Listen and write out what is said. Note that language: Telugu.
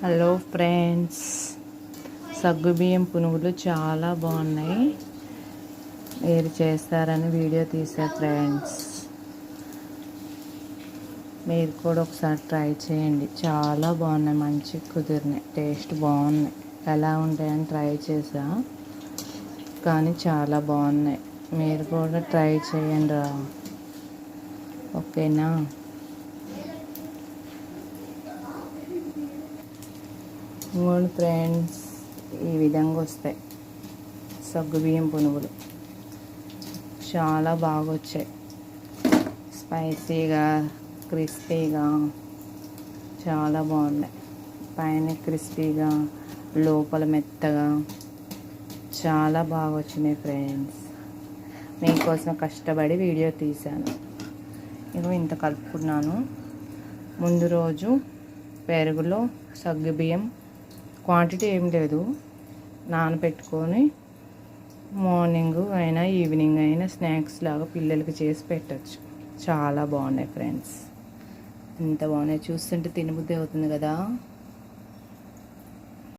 హలో ఫ్రెండ్స్, సగ్గుబియ్యం పునుగులు చాలా బాగున్నాయి. మీరు చేస్తారని వీడియో తీసా ఫ్రెండ్స్. మీరు కూడా ఒకసారి ట్రై చేయండి. చాలా బాగున్నాయి, మంచి కుదిరినాయి, టేస్ట్ బాగున్నాయి. ఎలా ఉంటాయని ట్రై చేసా, కానీ చాలా బాగున్నాయి. మీరు కూడా ట్రై చేయండి రా, ఓకేనా? మూడు ఫ్రెండ్స్, ఈ విధంగా వస్తాయి సగ్గుబియ్యం పునుగులు. చాలా బాగా వచ్చాయి, స్పైసీగా, క్రిస్పీగా, చాలా బాగున్నాయి. పైన క్రిస్పీగా, లోపల మెత్తగా, చాలా బాగా వచ్చినాయి ఫ్రెండ్స్. మీకోసం కష్టపడి వీడియో తీశాను. ఇగో ఇంత కలుపుకున్నాను. ముందు రోజు పెరుగులో సగ్గుబియ్యం క్వాంటిటీ ఏం లేదు, నానబెట్టుకొని మార్నింగ్ అయినా ఈవినింగ్ అయినా స్నాక్స్ లాగా పిల్లలకి చేసి పెట్టచ్చు. చాలా బాగున్నాయి ఫ్రెండ్స్, ఎంత బాగున్నాయి, చూస్తుంటే తినబుద్ధి అవుతుంది కదా.